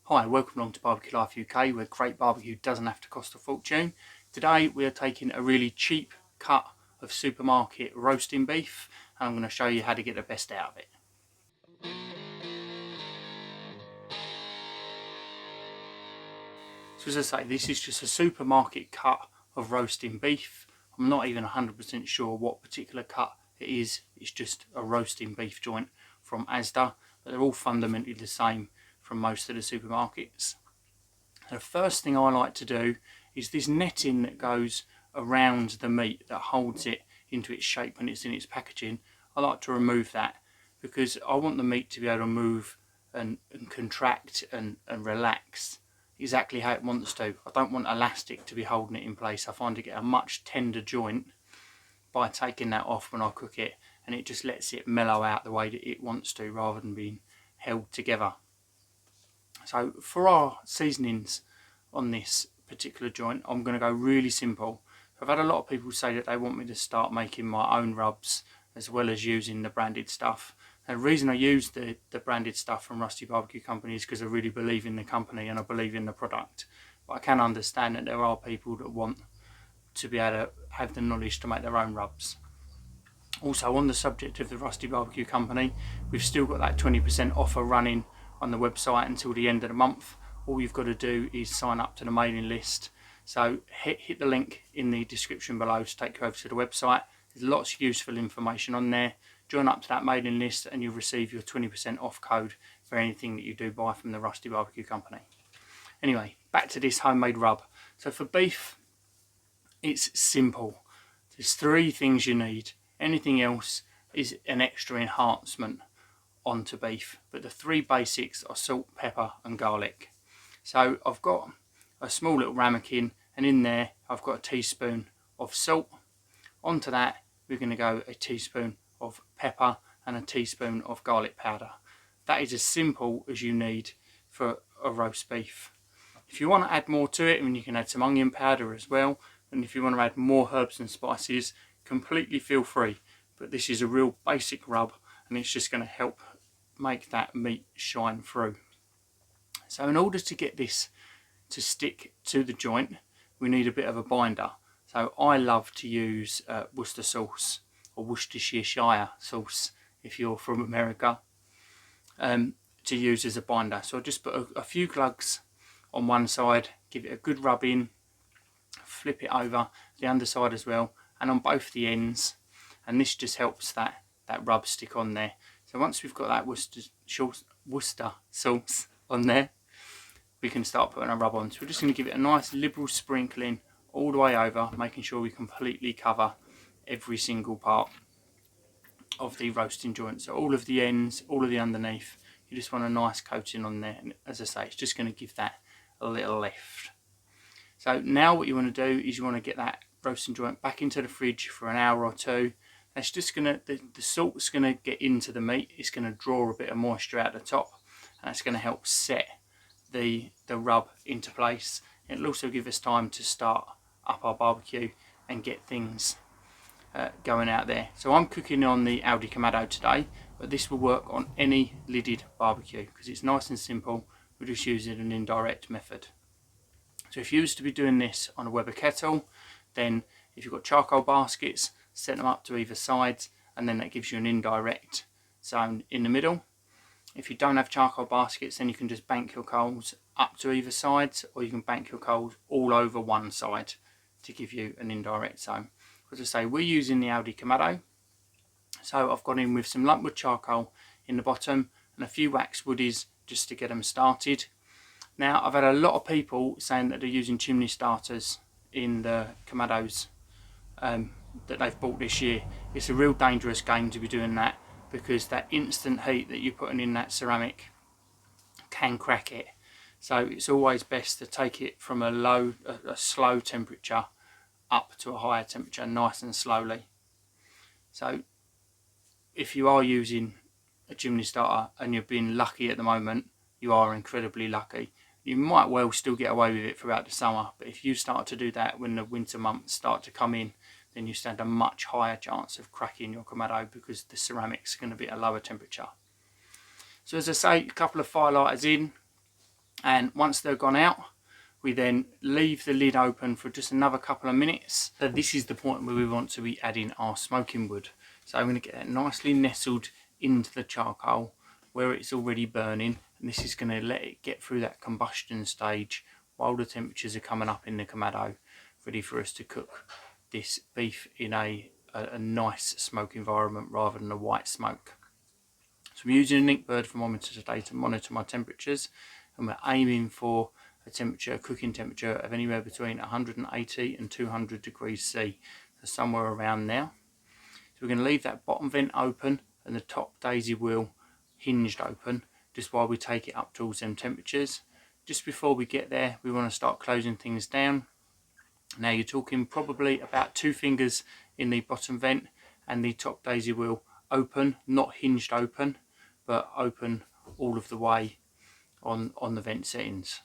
Hi, welcome along to Barbecue Life UK, where great barbecue doesn't have to cost a fortune. Today we are taking a really cheap cut of supermarket roasting beef, and I'm going to show you how to get the best out of it. So as I say, this is just a supermarket cut of roasting beef. I'm not even 100% sure what particular cut it is. It's just a roasting beef joint from Asda, but they're all fundamentally the same from most of the supermarkets. The first thing I like to do is this netting that goes around the meat that holds it into its shape when it's in its packaging. I like to remove that because I want the meat to be able to move and contract and relax exactly how it wants to. I don't want elastic to be holding it in place. I find I get a much tender joint by taking that off when I cook it, and it just lets it mellow out the way that it wants to rather than being held together. So for our seasonings on this particular joint, I'm going to go really simple. I've had a lot of people say that they want me to start making my own rubs as well as using the branded stuff. And the reason I use the branded stuff from Rusty Barbecue Company is because I really believe in the company and I believe in the product. But I can understand that there are people that want to be able to have the knowledge to make their own rubs. Also, on the subject of the Rusty Barbecue Company, we've still got that 20% offer running on the website until the end of the month. All you've got to do is sign up to the mailing list. So hit the link in the description below to take you over to the website. There's lots of useful information on there. Join up to that mailing list and you'll receive your 20% off code for anything that you do buy from the Rusty Barbecue Company. Anyway, back to this homemade rub. So for beef, it's simple. There's three things you need. Anything else is an extra enhancement onto beef, but the three basics are salt, pepper and garlic. So I've got a small little ramekin, and in there I've got a teaspoon of salt. Onto that we're going to go a teaspoon of pepper and a teaspoon of garlic powder. That is as simple as you need for a roast beef. If you want to add more to it, I mean, you can add some onion powder as well, and if you want to add more herbs and spices, completely feel free. But this is a real basic rub, and it's just going to help make that meat shine through. So in order to get this to stick to the joint, we need a bit of a binder. So I love to use Worcester sauce, or Worcestershire sauce if you're from America, to use as a binder. So I'll just put a few glugs on one side, give it a good rub in, flip it over the underside as well, and on both the ends, and this just helps that rub stick on there. So once we've got that Worcester sauce on there, we can start putting our rub on. So we're just going to give it a nice liberal sprinkling all the way over, making sure we completely cover every single part of the roasting joint. So all of the ends, all of the underneath, you just want a nice coating on there, and as I say, it's just going to give that a little lift. So now what you want to do is you want to get that roasting joint back into the fridge for an hour or two. That's just going to, the salt's going to get into the meat, it's going to draw a bit of moisture out the top, and that's going to help set the rub into place. It'll also give us time to start up our barbecue and get things going out there. So I'm cooking on the Aldi Kamado today, but this will work on any lidded barbecue because it's nice and simple. We're just using an indirect method. So if you used to be doing this on a Weber kettle, then if you've got charcoal baskets, set them up to either side, and then that gives you an indirect zone in the middle. If you don't have charcoal baskets, then you can just bank your coals up to either side, or you can bank your coals all over one side to give you an indirect zone. As I say, we're using the Aldi Kamado, so I've gone in with some lumpwood charcoal in the bottom and a few wax woodies just to get them started. Now, I've had a lot of people saying that they're using chimney starters in the Kamados that they've bought this year. It's a real dangerous game to be doing that, because that instant heat that you're putting in that ceramic can crack it. So it's always best to take it from a slow temperature up to a higher temperature, nice and slowly. So if you are using a chimney starter and you're being lucky at the moment, you are incredibly lucky. You might well still get away with it throughout the summer, but if you start to do that when the winter months start to come in, then you stand a much higher chance of cracking your Kamado because the ceramic's going to be at a lower temperature. So as I say, a couple of firelighters in, And once they're gone out, we then leave the lid open for just another couple of minutes. So this is the point where we want to be adding our smoking wood. So I'm going to get that nicely nestled into the charcoal where it's already burning, and this is going to let it get through that combustion stage while the temperatures are coming up in the Kamado, ready for us to cook this beef in a nice smoke environment rather than a white smoke. So I'm using an Inkbird thermometer today to monitor my temperatures, and we're aiming for a cooking temperature of anywhere between 180 and 200 degrees C, so somewhere around there. So we're going to leave that bottom vent open and the top daisy wheel hinged open just while we take it up towards them temperatures. Just before we get there, we want to start closing things down. Now you're talking probably about 2 fingers in the bottom vent and the top daisy wheel open, not hinged open, but open all of the way on the vent settings.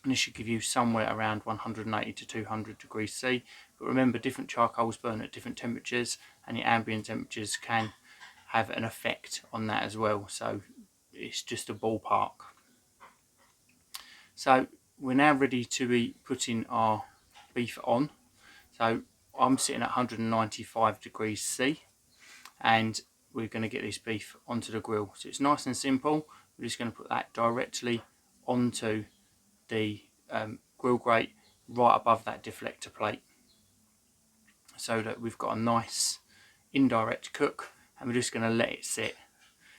And this should give you somewhere around 180 to 200 degrees C. But remember, different charcoals burn at different temperatures, and the ambient temperatures can have an effect on that as well. So it's just a ballpark. So we're now ready to be putting our beef on. So I'm sitting at 195 degrees C, and we're going to get this beef onto the grill. So it's nice and simple. We're just going to put that directly onto the grill grate right above that deflector plate, so that we've got a nice indirect cook, and we're just going to let it sit.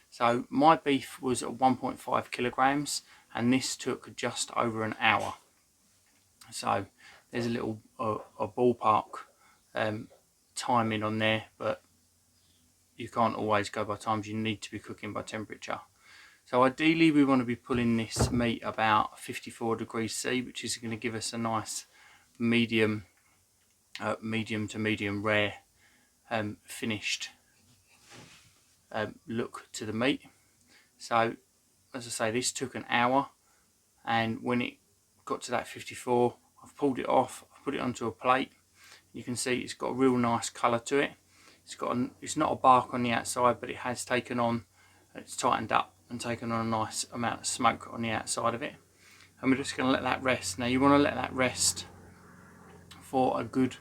So my beef was at 1.5 kilograms, and this took just over an hour. So there's a little a ballpark timing on there, but you can't always go by times. You need to be cooking by temperature. So ideally we want to be pulling this meat about 54 degrees C, which is going to give us a nice medium to medium rare finished look to the meat. So as I say, this took an hour, and when it got to that 54, I've pulled it off, I've put it onto a plate. You can see it's got a real nice colour to it. It's not a bark on the outside, but it has taken on, it's tightened up and taken on a nice amount of smoke on the outside of it. And we're just going to let that rest. Now you want to let that rest for a good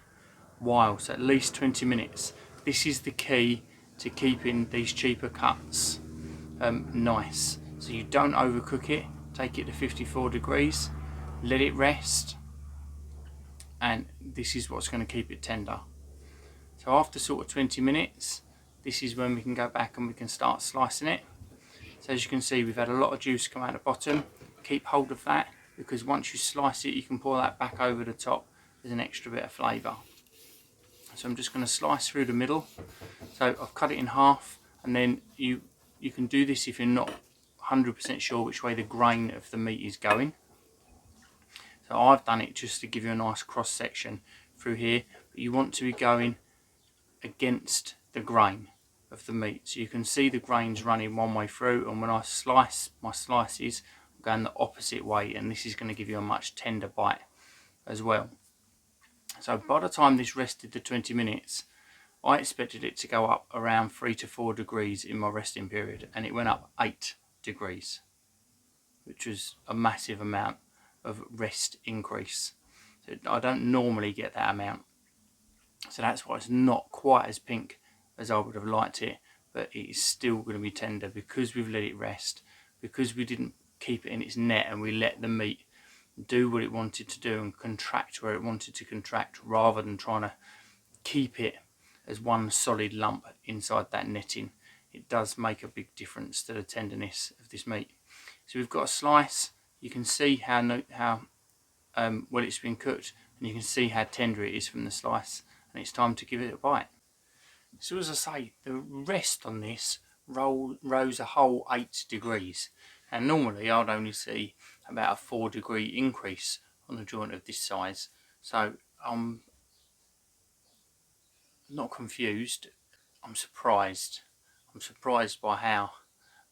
while, so at least 20 minutes. This is the key to keeping these cheaper cuts nice. So you don't overcook it, take it to 54 degrees, let it rest, and this is what's going to keep it tender. So after sort of 20 minutes, this is when we can go back and we can start slicing it. So as you can see, we've had a lot of juice come out the bottom. Keep hold of that, because once you slice it, you can pour that back over the top as an extra bit of flavour. So I'm just going to slice through the middle. So I've cut it in half, and then you can do this if you're not 100% sure which way the grain of the meat is going. So I've done it just to give you a nice cross section through here, but you want to be going against the grain of the meat, so you can see the grains running one way through, and when I slice my slices, I'm going the opposite way, and this is going to give you a much tender bite as well. So by the time this rested the 20 minutes, I expected it to go up around 3 to 4 degrees in my resting period, and it went up 8 degrees, which was a massive amount of rest increase. So I don't normally get that amount, so that's why it's not quite as pink as I would have liked it, but it is still going to be tender because we've let it rest, because we didn't keep it in its net and we let the meat do what it wanted to do and contract where it wanted to contract, rather than trying to keep it as one solid lump inside that netting. It does make a big difference to the tenderness of this meat. So we've got a slice. You can see how well it's been cooked, and you can see how tender it is from the slice, and it's time to give it a bite. So as I say, the rest on this rose a whole 8 degrees, and normally I'd only see about a 4 degree increase on a joint of this size. So I'm not confused, I'm surprised. I'm surprised by how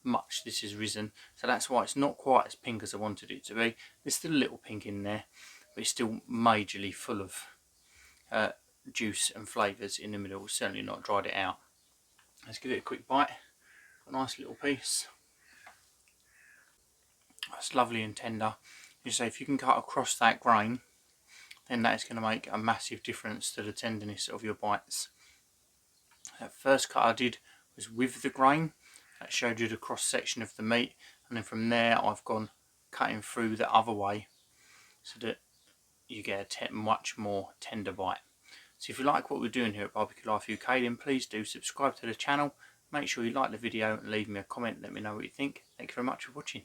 much this has risen. So that's why it's not quite as pink as I wanted it to be. There's still a little pink in there, but it's still majorly full of juice and flavours in the middle. It's certainly not dried it out. Let's give it a quick bite. A nice little piece. That's lovely and tender. You say if you can cut across that grain, then that is going to make a massive difference to the tenderness of your bites. That first cut I did was with the grain. That showed you the cross section of the meat, and then from there I've gone cutting through the other way so that you get a much more tender bite. So if you like what we're doing here at Barbecue Life UK, then please do subscribe to the channel. Make sure you like the video and leave me a comment. Let me know what you think. Thank you very much for watching.